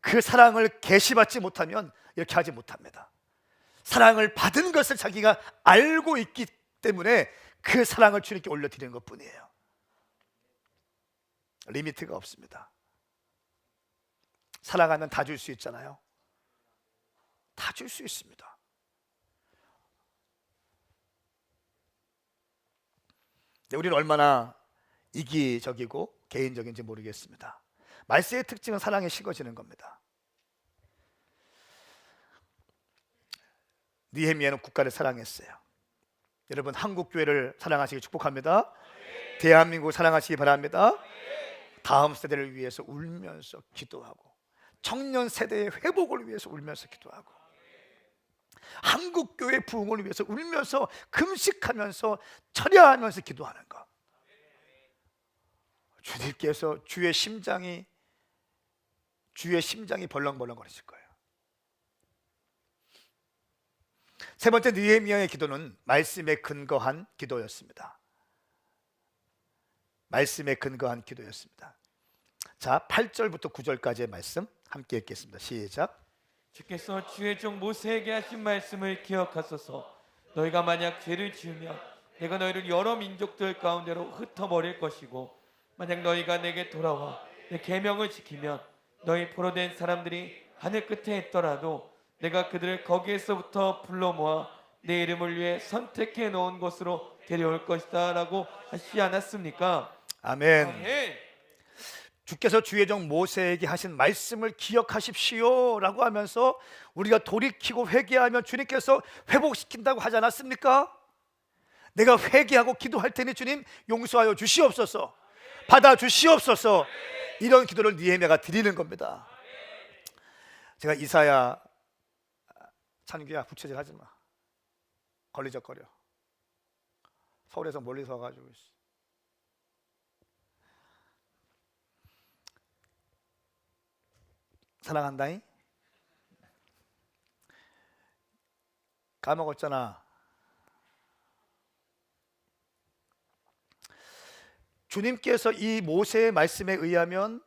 그 사랑을 계시받지 못하면 이렇게 하지 못합니다. 사랑을 받은 것을 자기가 알고 있기 때문에 그 사랑을 주님께 올려드리는 것뿐이에요. 리미트가 없습니다. 사랑하면 다 줄 수 있잖아요. 다 줄 수 있습니다. 우리는 얼마나 이기적이고 개인적인지 모르겠습니다. 말세의 특징은 사랑에 식어지는 겁니다. 느헤미야는 국가를 사랑했어요. 여러분 한국 교회를 사랑하시기 축복합니다. 대한민국을 사랑하시기 바랍니다. 다음 세대를 위해서 울면서 기도하고 청년 세대의 회복을 위해서 울면서 기도하고 한국 교회 부흥을 위해서 울면서 금식하면서 철야하면서 기도하는 것. 주님께서 주의 심장이 벌렁벌렁거리실 거예요. 세 번째 느헤미야의 기도는 말씀에 근거한 기도였습니다. 말씀에 근거한 기도였습니다. 자, 8절부터 9절까지의 말씀 함께 읽겠습니다. 시작. 주께서 주의 종 모세에게 하신 말씀을 기억하소서. 너희가 만약 죄를 지으면 내가 너희를 여러 민족들 가운데로 흩어버릴 것이고, 만약 너희가 내게 돌아와 내 계명을 지키면 너희 포로된 사람들이 하늘 끝에 있더라도 내가 그들을 거기에서부터 불러 모아 내 이름을 위해 선택해 놓은 곳으로 데려올 것이다 라고 하시지 않았습니까? 아멘. 아멘. 주께서 주의 종 모세에게 하신 말씀을 기억하십시오 라고 하면서 우리가 돌이키고 회개하면 주님께서 회복시킨다고 하지 않았습니까? 내가 회개하고 기도할 테니 주님 용서하여 주시옵소서, 받아 주시옵소서, 이런 기도를 느헤미야가 드리는 겁니다. 제가 이사야, 찬규야 부채질 하지 마, 걸리적거려, 서울에서 멀리서 와가지고 사랑한다잉? 까먹었잖아. 주님께서 이 모세의 말씀에 의하면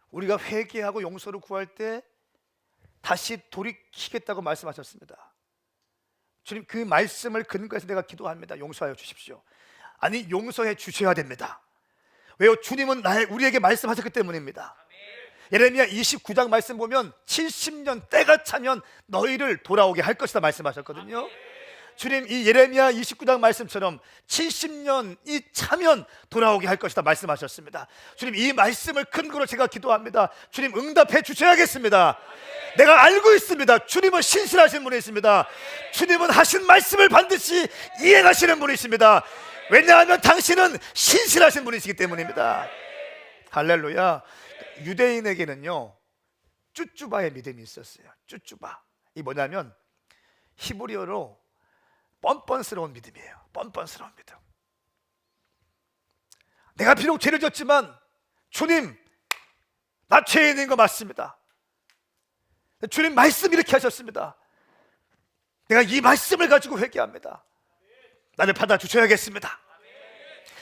우리가 회개하고 용서를 구할 때 다시 돌이키겠다고 말씀하셨습니다. 주님 그 말씀을 근거해서 내가 기도합니다. 용서하여 주십시오. 아니, 용서해 주셔야 됩니다. 왜요? 주님은 우리에게 말씀하셨기 때문입니다. 예레미야 29장 말씀 보면 70년 때가 차면 너희를 돌아오게 할 것이다 말씀하셨거든요. 주님 이 예레미야 29장 말씀처럼 70년이 차면 돌아오게 할 것이다 말씀하셨습니다. 주님 이 말씀을 근거로 제가 기도합니다. 주님 응답해 주셔야겠습니다. 내가 알고 있습니다. 주님은 신실하신 분이십니다. 주님은 하신 말씀을 반드시 이행하시는 분이십니다. 왜냐하면 당신은 신실하신 분이시기 때문입니다. 할렐루야. 유대인에게는요 쭈쭈바의 믿음이 있었어요. 쭈쭈바, 이 뭐냐면 히브리어로 뻔뻔스러운 믿음이에요. 뻔뻔스러운 믿음. 내가 비록 죄를 졌지만 주님 나 죄인인 거 맞습니다. 주님 말씀 이렇게 하셨습니다. 내가 이 말씀을 가지고 회개합니다. 나를 받아주셔야겠습니다.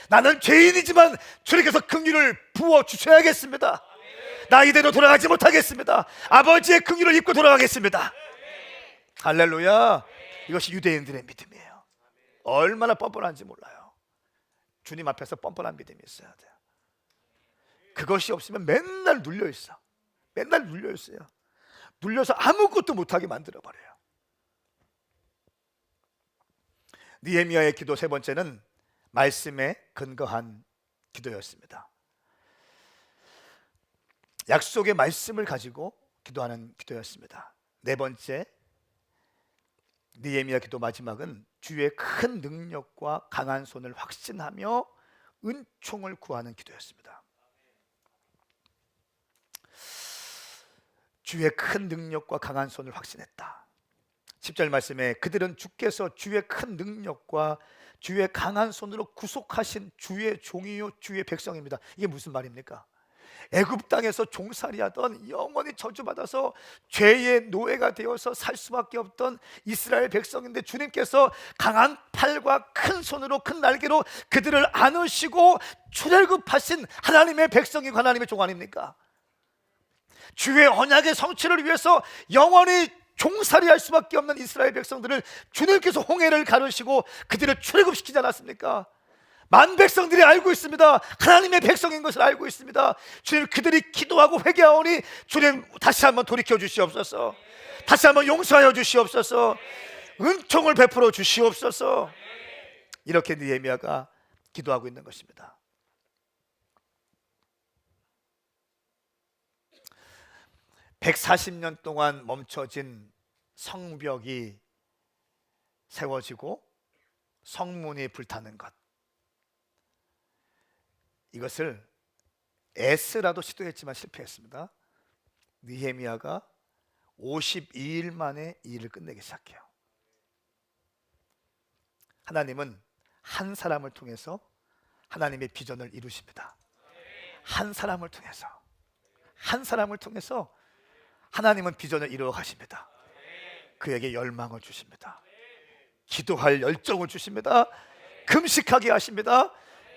나는 죄인이지만 주님께서 긍휼을 부어주셔야겠습니다. 나 이대로 돌아가지 못하겠습니다. 아버지의 긍휼을 입고 돌아가겠습니다. 할렐루야. 이것이 유대인들의 믿음이에요. 얼마나 뻔뻔한지 몰라요. 주님 앞에서 뻔뻔한 믿음이 있어야 돼요. 그것이 없으면 맨날 눌려있어. 맨날 눌려있어요. 눌려서 아무것도 못하게 만들어버려요. 느헤미야의 기도 세 번째는 말씀에 근거한 기도였습니다. 약속의 말씀을 가지고 기도하는 기도였습니다. 네 번째, 느헤미야 기도 마지막은 주의 큰 능력과 강한 손을 확신하며 은총을 구하는 기도였습니다. 주의 큰 능력과 강한 손을 확신했다. 10절 말씀에 그들은 주께서 주의 큰 능력과 주의 강한 손으로 구속하신 주의 종이요 주의 백성입니다. 이게 무슨 말입니까? 애굽 땅에서 종살이하던 영원히 저주받아서 죄의 노예가 되어서 살 수밖에 없던 이스라엘 백성인데 주님께서 강한 팔과 큰 손으로 큰 날개로 그들을 안으시고 출애굽하신 하나님의 백성이고 하나님의 종 아닙니까? 주의 언약의 성취를 위해서 영원히 종살이할 수밖에 없는 이스라엘 백성들을 주님께서 홍해를 가르시고 그들을 출애굽시키지 않았습니까? 만 백성들이 알고 있습니다. 하나님의 백성인 것을 알고 있습니다. 주님, 그들이 기도하고 회개하오니 주님 다시 한번 돌이켜 주시옵소서. 다시 한번 용서하여 주시옵소서. 은총을 베풀어 주시옵소서. 이렇게 느헤미야가 기도하고 있는 것입니다. (140년) 동안 멈춰진 성벽이 세워지고 성문이 불타는 것, 이것을 에스라도 시도했지만 실패했습니다. 느헤미야가 52일 만에 이 일을 끝내기 시작해요. 하나님은 한 사람을 통해서 하나님의 비전을 이루십니다. 한 사람을 통해서 하나님은 비전을 이루어 가십니다. 그에게 열망을 주십니다. 기도할 열정을 주십니다. 금식하게 하십니다.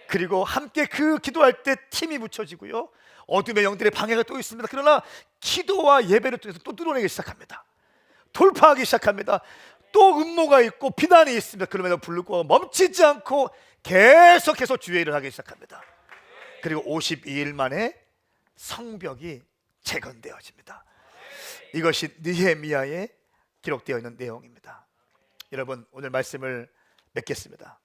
그리고 함께 그 기도할 때 팀이 붙여지고요, 어둠의 영들의 방해가 또 있습니다. 그러나 기도와 예배를 통해서 또 뚫어내기 시작합니다. 돌파하기 시작합니다. 또 음모가 있고 비난이 있습니다. 그럼에도 불구하고 멈추지 않고 계속해서 주의 일을 하기 시작합니다. 그리고 52일 만에 성벽이 재건되어집니다. 이것이 느헤미야에 기록되어 있는 내용입니다. 여러분, 오늘 말씀을 맺겠습니다.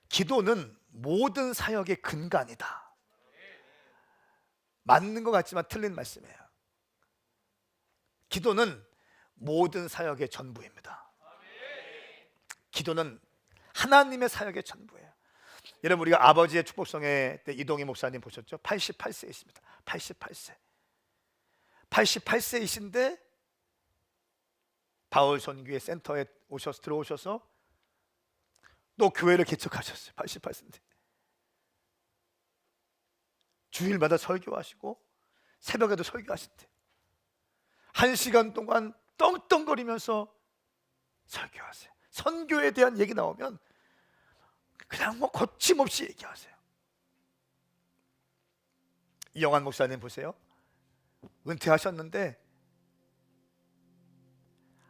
기도는 모든 사역의 근간이다. 맞는 것 같지만 틀린 말씀이에요. 기도는 모든 사역의 전부입니다. 기도는 하나님의 사역의 전부예요. 여러분, 우리가 아버지의 축복성회 때 이동희 목사님 보셨죠? 88세이십니다. 88세이신데 바울 선교회 센터에 들어오셔서 또 교회를 개척하셨어요. 88세인데 주일마다 설교하시고 새벽에도 설교하신대. 1시간 동안 떵떵거리면서 설교하세요. 선교에 대한 얘기 나오면 그냥 거침없이 얘기하세요. 이영환 목사님 보세요. 은퇴하셨는데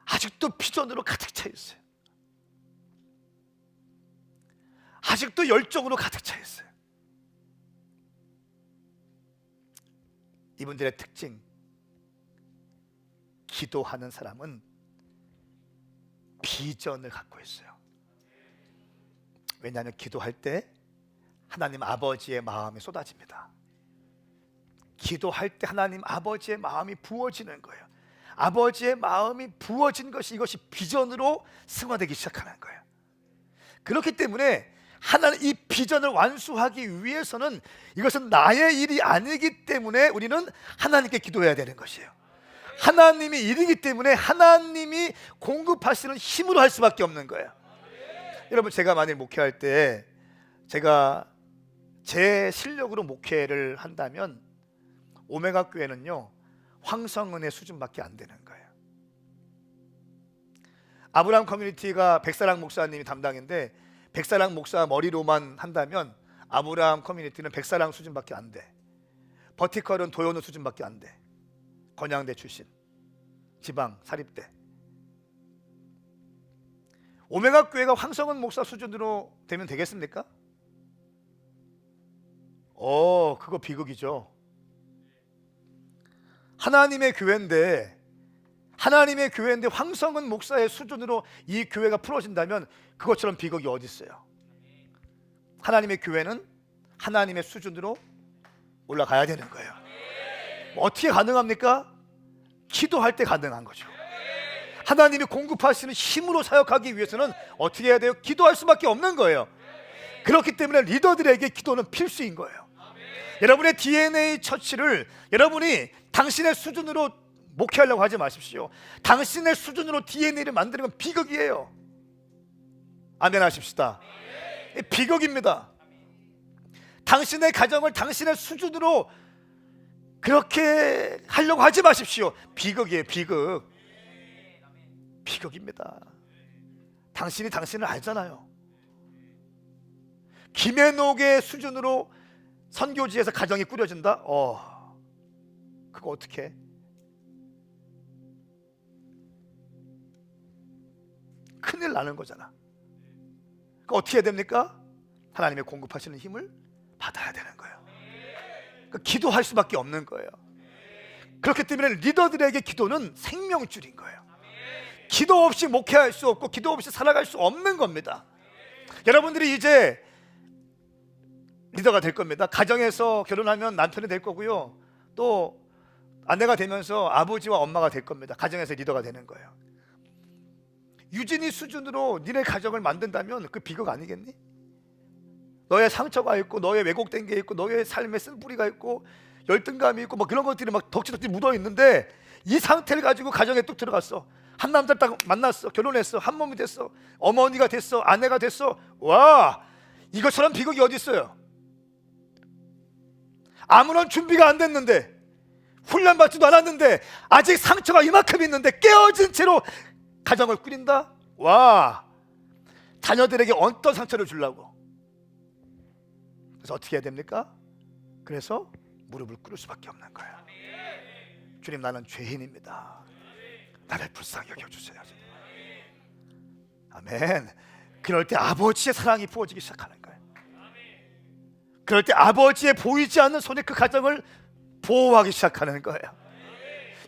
아직도 비전으로 가득 차 있어요. 아직도 열정으로 가득 차 있어요. 이분들의 특징, 기도하는 사람은 비전을 갖고 있어요. 왜냐하면 기도할 때 하나님 아버지의 마음이 쏟아집니다. 기도할 때 하나님 아버지의 마음이 부어지는 거예요. 아버지의 마음이 부어진 것이, 이것이 비전으로 승화되기 시작하는 거예요. 그렇기 때문에 하나님 이 비전을 완수하기 위해서는 이것은 나의 일이 아니기 때문에 우리는 하나님께 기도해야 되는 것이에요. 하나님이 일이기 때문에 하나님이 공급하시는 힘으로 할 수밖에 없는 거예요. 여러분, 제가 만일 목회할 때 제가 제 실력으로 목회를 한다면 오메가 교회는요 황성은의 수준밖에 안 되는 거예요. 아브라함 커뮤니티가 백사랑 목사님이 담당인데 백사랑 목사 머리로만 한다면 아브라함 커뮤니티는 백사랑 수준밖에 안 돼. 버티컬은 도현우 수준밖에 안 돼. 건양대 출신, 지방 사립대. 오메가 교회가 황성은 목사 수준으로 되면 되겠습니까? 그거 비극이죠. 하나님의 교회인데 황성은 목사의 수준으로 이 교회가 풀어진다면 그것처럼 비극이 어디 있어요? 하나님의 교회는 하나님의 수준으로 올라가야 되는 거예요. 어떻게 가능합니까? 기도할 때 가능한 거죠. 하나님이 공급하시는 힘으로 사역하기 위해서는 어떻게 해야 돼요? 기도할 수밖에 없는 거예요. 그렇기 때문에 리더들에게 기도는 필수인 거예요. 여러분의 DNA 처치를 여러분이 당신의 수준으로 목회하려고 하지 마십시오. 당신의 수준으로 DNA를 만드는 건 비극이에요. 아멘 하십시다. 비극입니다. 당신의 가정을 당신의 수준으로 그렇게 하려고 하지 마십시오. 비극이에요. 비극입니다. 당신이 당신을 알잖아요. 김해녹의 수준으로 선교지에서 가정이 꾸려진다? 그거 어떻게 해? 큰일 나는 거잖아. 그거 어떻게 해야 됩니까? 하나님의 공급하시는 힘을 받아야 되는 거예요. 그러니까 기도할 수밖에 없는 거예요. 그렇기 때문에 리더들에게 기도는 생명줄인 거예요. 기도 없이 목회할 수 없고 기도 없이 살아갈 수 없는 겁니다. 여러분들이 이제 리더가 될 겁니다. 가정에서 결혼하면 남편이 될 거고요. 또 아내가 되면서 아버지와 엄마가 될 겁니다. 가정에서 리더가 되는 거예요. 유진이 수준으로 니네 가정을 만든다면 그 비극 아니겠니? 너의 상처가 있고 너의 왜곡된 게 있고 너의 삶에 쓴뿌리가 있고 열등감이 있고 막 그런 것들이 막 덕지덕지 묻어 있는데 이 상태를 가지고 가정에 뚝 들어갔어. 한 남자를 딱 만났어. 결혼했어. 한 몸이 됐어. 어머니가 됐어. 아내가 됐어. 와, 이것처럼 비극이 어디 있어요? 아무런 준비가 안 됐는데 훈련받지도 않았는데 아직 상처가 이만큼 있는데 깨어진 채로 가정을 꾸린다? 와, 자녀들에게 어떤 상처를 주려고? 그래서 어떻게 해야 됩니까? 그래서 무릎을 꿇을 수밖에 없는 거예요. 주님, 나는 죄인입니다. 나를 불쌍히 여겨주세요. 아멘. 그럴 때 아버지의 사랑이 부어지기 시작하는 거예요. 그럴 때 아버지의 보이지 않는 손에 그 가정을 보호하기 시작하는 거예요.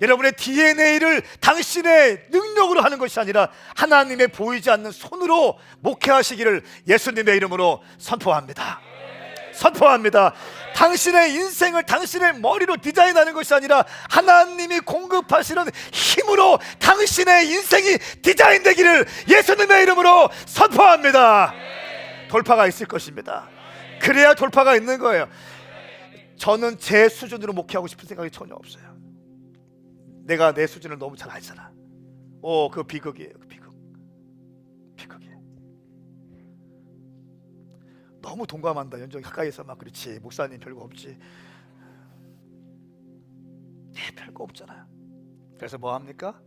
여러분의 DNA를 당신의 능력으로 하는 것이 아니라 하나님의 보이지 않는 손으로 목회하시기를 예수님의 이름으로 선포합니다. 선포합니다. 당신의 인생을 당신의 머리로 디자인하는 것이 아니라 하나님이 공급하시는 힘으로 당신의 인생이 디자인되기를 예수님의 이름으로 선포합니다. 돌파가 있을 것입니다. 그래야 돌파가 있는 거예요. 저는 제 수준으로 목회하고 싶은 생각이 전혀 없어요. 내가 내 수준을 너무 잘 알잖아. 그 비극이에요. 그 비극이에요. 너무 동감한다. 연정이 가까이서 막 그렇지. 목사님 별거 없지. 별거 없잖아요. 그래서 뭐 합니까?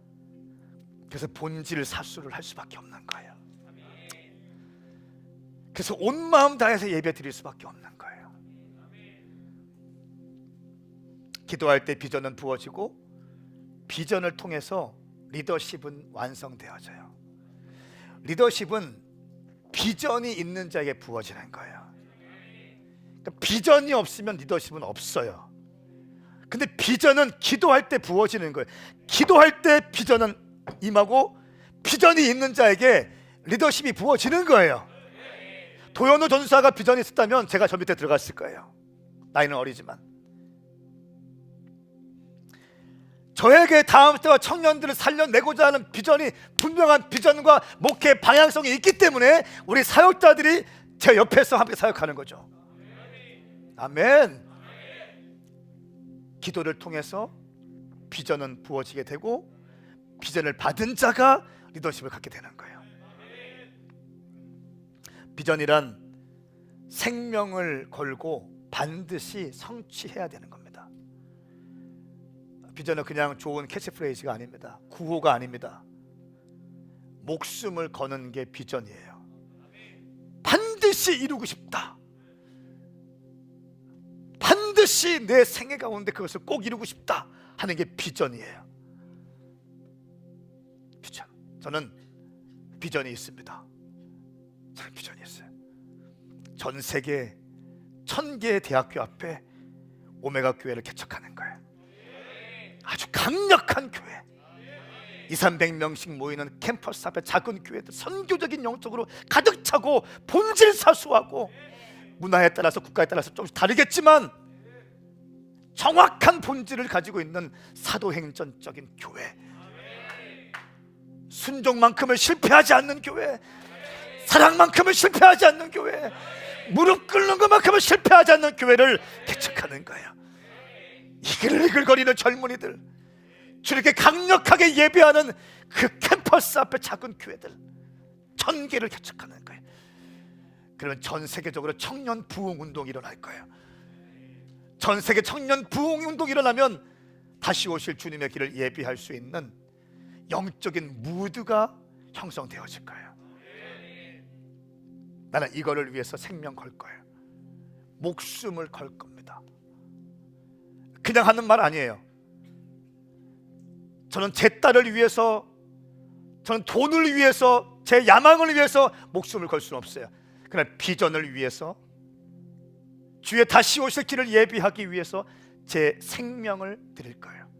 그래서 본질 사수를 할 수밖에 없는 거예요. 그래서 온 마음 다해서 예배 드릴 수밖에 없는 거예요. 기도할 때 비전은 부어지고 비전을 통해서 리더십은 완성되어져요. 리더십은 비전이 있는 자에게 부어지는 거예요. 그러니까 비전이 없으면 리더십은 없어요. 근데 비전은 기도할 때 부어지는 거예요. 기도할 때 비전은 임하고 비전이 있는 자에게 리더십이 부어지는 거예요. 도현우 전사가 비전이 있었다면 제가 저 밑에 들어갔을 거예요. 나이는 어리지만. 저에게 다음 때와 청년들을 살려내고자 하는 비전이 분명한 비전과 목회 방향성이 있기 때문에 우리 사역자들이 제 옆에서 함께 사역하는 거죠. 아멘. 기도를 통해서 비전은 부어지게 되고 비전을 받은 자가 리더십을 갖게 되는 거예요. 비전이란 생명을 걸고 반드시 성취해야 되는 겁니다. 비전은 그냥 좋은 캐치프레이즈가 아닙니다. 구호가 아닙니다. 목숨을 거는 게 비전이에요. 반드시 이루고 싶다. 반드시 내 생애 가운데 그것을 꼭 이루고 싶다 하는 게 비전이에요. 비전. 저는 비전이 있습니다. 저는 비전이 있어요. 전 세계 1000개의 대학교 앞에 오메가 교회를 개척하는 거예요. 아주 강력한 교회. 200~300명씩 모이는 캠퍼스 앞에 작은 교회들, 선교적인 영적으로 가득 차고 본질 사수하고, 문화에 따라서 국가에 따라서 조금씩 다르겠지만 정확한 본질을 가지고 있는 사도행전적인 교회. 순종만큼은 실패하지 않는 교회, 사랑만큼은 실패하지 않는 교회, 무릎 꿇는 것만큼은 실패하지 않는 교회를 개척하는 거예요. 이글이글거리는 젊은이들, 저렇게 강력하게 예배하는 그 캠퍼스 앞에 작은 교회들 1000개를 개척하는 거예요. 그러면 전 세계적으로 청년 부흥 운동이 일어날 거예요. 전 세계 청년 부흥 운동이 일어나면 다시 오실 주님의 길을 예비할 수 있는 영적인 무드가 형성되어질 거예요. 나는 이거를 위해서 생명 걸 거예요. 목숨을 걸 겁니다. 그냥 하는 말 아니에요. 저는 제 딸을 위해서, 저는 돈을 위해서, 제 야망을 위해서 목숨을 걸 수는 없어요. 그러나 비전을 위해서, 주의 다시 오실 길을 예비하기 위해서 제 생명을 드릴 거예요.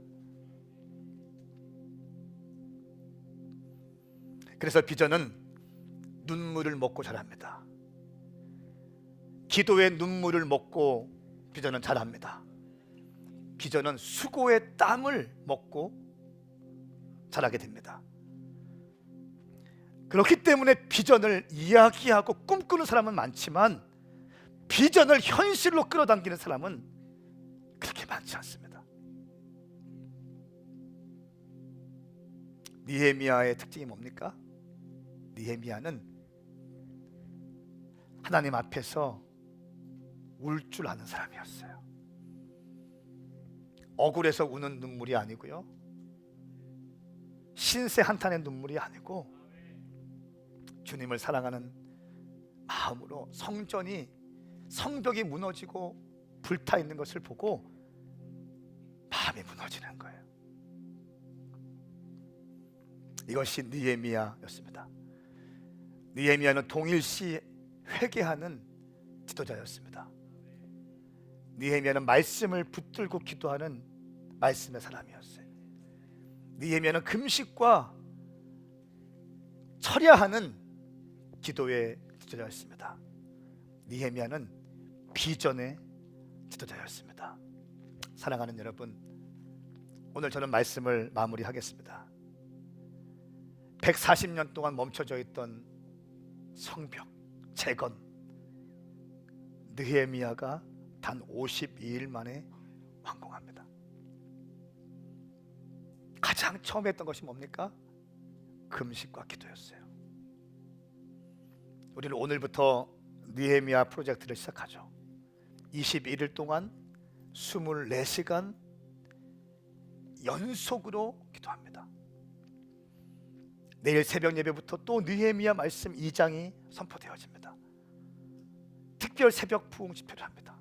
그래서 비전은 눈물을 먹고 자랍니다. 기도의 눈물을 먹고 비전은 자랍니다. 비전은 수고의 땀을 먹고 자라게 됩니다. 그렇기 때문에 비전을 이야기하고 꿈꾸는 사람은 많지만 비전을 현실로 끌어당기는 사람은 그렇게 많지 않습니다. 느헤미야의 특징이 뭡니까? 느헤미야는 하나님 앞에서 울 줄 아는 사람이었어요. 억울해서 우는 눈물이 아니고요, 신세 한탄의 눈물이 아니고 주님을 사랑하는 마음으로 성벽이 무너지고 불타 있는 것을 보고 마음이 무너지는 거예요. 이것이 느헤미야였습니다. 느헤미야는 동일시 회개하는 지도자였습니다. 느헤미야는 말씀을 붙들고 기도하는 말씀의 사람이었어요. 느헤미야는 금식과 철야하는 기도의 지도자였습니다. 느헤미야는 비전의 지도자였습니다. 사랑하는 여러분, 오늘 저는 말씀을 마무리하겠습니다. 140년 동안 멈춰져 있던 성벽 재건, 느헤미야가 단 52일 만에 완공합니다. 가장 처음 했던 것이 뭡니까? 금식과 기도였어요. 우리는 오늘부터 느헤미야 프로젝트를 시작하죠. 21일 동안 24시간 연속으로 기도합니다. 내일 새벽 예배부터 또 느헤미야 말씀 2장이 선포되어집니다. 특별 새벽 부흥 집회를 합니다.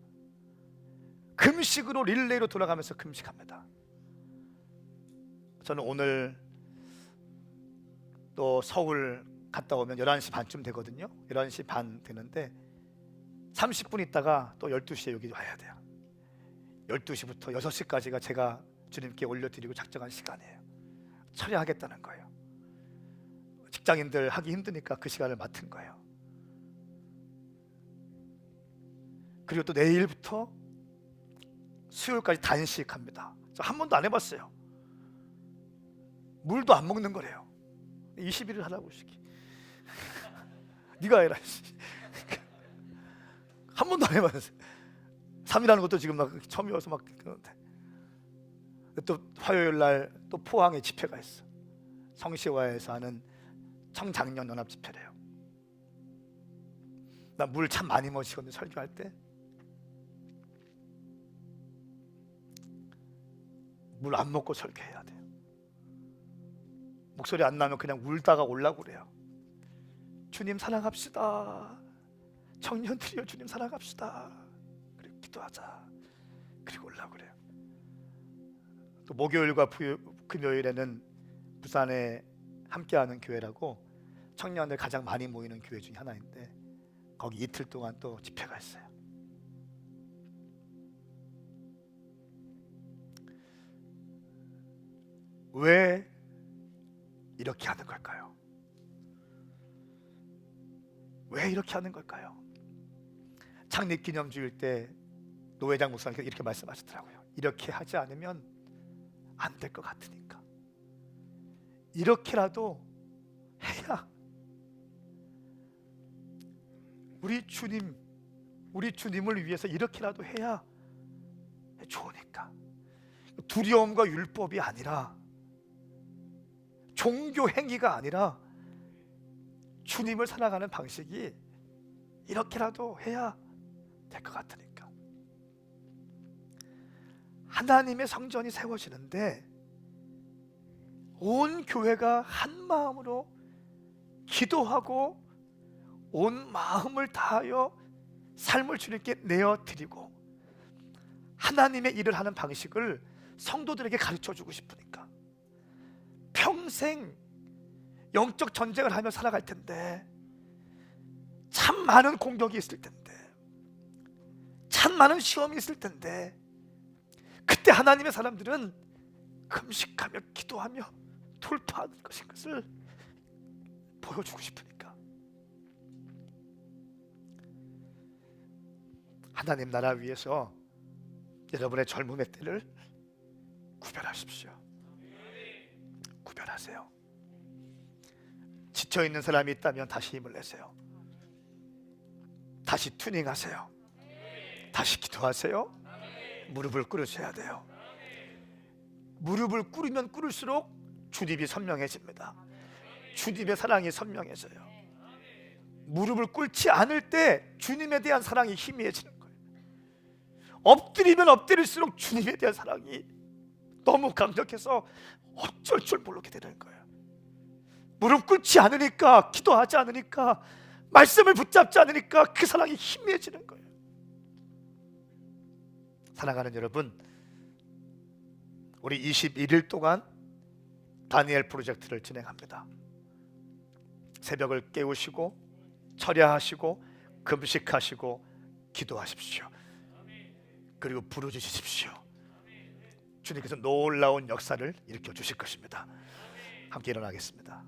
금식으로 릴레이로 돌아가면서 금식합니다. 저는 오늘 또 서울 갔다 오면 11시 반쯤 되거든요. 11시 반 되는데 30분 있다가 또 12시에 여기 와야 돼요. 12시부터 6시까지가 제가 주님께 올려드리고 작정한 시간이에요. 처리하겠다는 거예요. 직장인들 하기 힘드니까 그 시간을 맡은 거예요. 그리고 또 내일부터 수요일까지 단식합니다. 저 한 번도 안 해봤어요. 물도 안 먹는 거래요. 20일을 하라고 시키. 네가 해라. 한 번도 안 해봤어요. 3일하는 것도 지금 막 처음이어서 막 그러는데. 또 화요일 날 또 포항에 집회가 있어. 성시화에서 하는 청장년 연합 집회래요. 나 물 참 많이 마시거든요. 설교할 때. 물 안 먹고 설교해야 돼요. 목소리 안 나면 그냥 울다가 올라고 그래요. 주님 사랑합시다. 청년들이여 주님 사랑합시다. 그리고 기도하자. 그리고 올라고 그래요. 또 목요일과 금요일에는 부산에 함께하는 교회라고 청년들 가장 많이 모이는 교회 중에 하나인데 거기 이틀 동안 또 집회가 있어요. 왜 이렇게 하는 걸까요? 왜 이렇게 하는 걸까요? 창립기념주일 때 노회장 목사님께서 이렇게 말씀하시더라고요. 이렇게 하지 않으면 안 될 것 같으니까 이렇게라도 해야 우리 주님을 위해서 이렇게라도 해야 좋으니까. 두려움과 율법이 아니라 종교 행위가 아니라 주님을 살아가는 방식이 이렇게라도 해야 될 것 같으니까. 하나님의 성전이 세워지는데 온 교회가 한 마음으로 기도하고 온 마음을 다하여 삶을 주님께 내어드리고 하나님의 일을 하는 방식을 성도들에게 가르쳐주고 싶으니까. 평생 영적 전쟁을 하며 살아갈 텐데 참 많은 공격이 있을 텐데 참 많은 시험이 있을 텐데 그때 하나님의 사람들은 금식하며 기도하며 돌파하는 것을 보여주고 싶으니까. 하나님 나라 위해서 여러분의 젊음의 때를 구별하십시오. 구별하세요. 지쳐있는 사람이 있다면 다시 힘을 내세요. 다시 튜닝하세요. 다시 기도하세요. 무릎을 꿇으셔야 돼요. 무릎을 꿇으면 꿇을수록 주님이 선명해집니다. 주님의 사랑이 선명해져요. 무릎을 꿇지 않을 때 주님에 대한 사랑이 희미해지는 거예요. 엎드리면 엎드릴수록 주님에 대한 사랑이 너무 강력해서 어쩔 줄 모르게 되는 거예요. 무릎 꿇지 않으니까, 기도하지 않으니까, 말씀을 붙잡지 않으니까 그 사랑이 희미해지는 거예요. 사랑하는 여러분, 우리 21일 동안 다니엘 프로젝트를 진행합니다. 새벽을 깨우시고 철야하시고 금식하시고 기도하십시오. 그리고 부르짖으십시오. 주님께서 놀라운 역사를 일으켜 주실 것입니다. 함께 일어나겠습니다.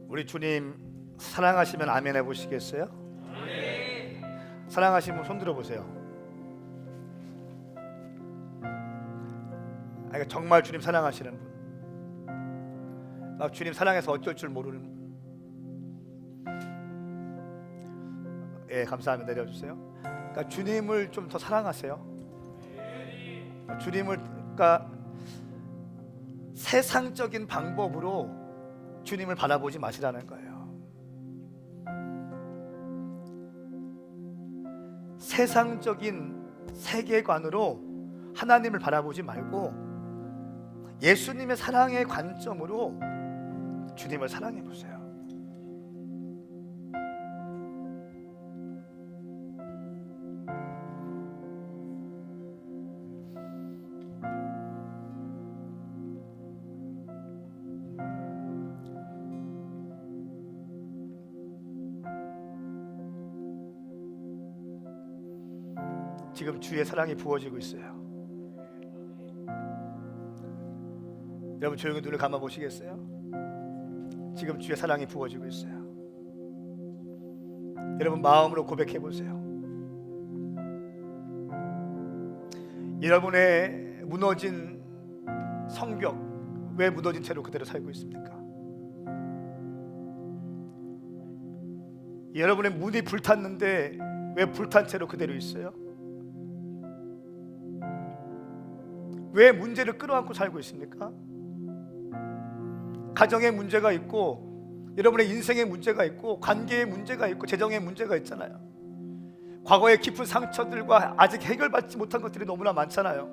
우리 주님 사랑하시면 아멘 해보시겠어요? 사랑하시면 손 들어보세요. 정말 주님 사랑하시는 분, 나 주님 사랑해서 어쩔 줄 모르는 분, 예, 감사합니다. 내려주세요. 그러니까 주님을 좀 더 사랑하세요. 주님을 그러니까 세상적인 방법으로 주님을 바라보지 마시라는 거예요. 세상적인 세계관으로 하나님을 바라보지 말고 예수님의 사랑의 관점으로 주님을 사랑해 보세요. 지금 주의 사랑이 부어지고 있어요. 여러분 조용히 눈을 감아 보시겠어요? 지금 주의 사랑이 부어지고 있어요. 여러분 마음으로 고백해 보세요. 여러분의 무너진 성벽, 왜 무너진 채로 그대로 살고 있습니까? 여러분의 문이 불탔는데 왜 불탄 채로 그대로 있어요? 왜 문제를 끌어안고 살고 있습니까? 가정에 문제가 있고, 여러분의 인생에 문제가 있고, 관계에 문제가 있고, 재정에 문제가 있잖아요. 과거의 깊은 상처들과 아직 해결받지 못한 것들이 너무나 많잖아요.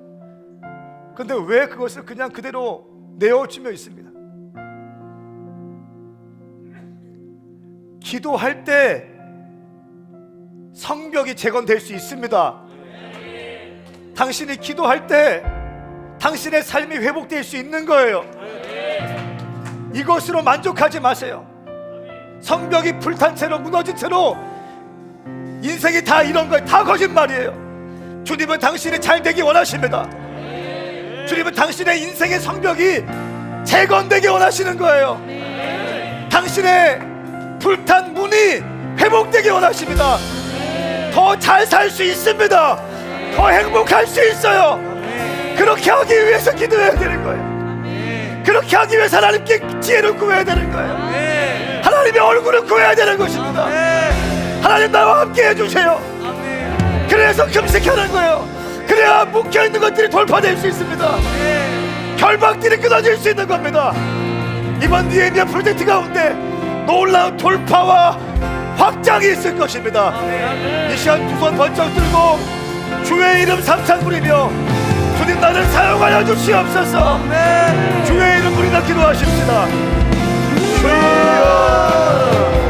그런데 왜 그것을 그냥 그대로 내어주며 있습니다? 기도할 때 성벽이 재건될 수 있습니다. 당신이 기도할 때 당신의 삶이 회복될 수 있는 거예요. 이것으로 만족하지 마세요. 성벽이 불탄 채로 무너진 채로 인생이 다 이런 거예요. 다 거짓말이에요. 주님은 당신이 잘 되기 원하십니다. 주님은 당신의 인생의 성벽이 재건되기 원하시는 거예요. 당신의 불탄 문이 회복되기 원하십니다. 더 잘 살 수 있습니다. 더 행복할 수 있어요. 그렇게 하기 위해서 기도해야 되는 거예요. 그렇게 하기 위해서 하나님께 지혜를 구해야 되는 거예요. 하나님의 얼굴을 구해야 되는 것입니다. 하나님 나와 함께 해주세요. 그래서 금식하는 거예요. 그래야 묶여있는 것들이 돌파될 수 있습니다. 결박들이 끊어질 수 있는 겁니다. 이번 니에미야 프로젝트 가운데 놀라운 돌파와 확장이 있을 것입니다. 이 시간 두 손 번쩍 들고 주의 이름 삼창 부리며 주님 나를 사용하여 주시옵소서. 주의 이름 부리다 기도하십시다. 주여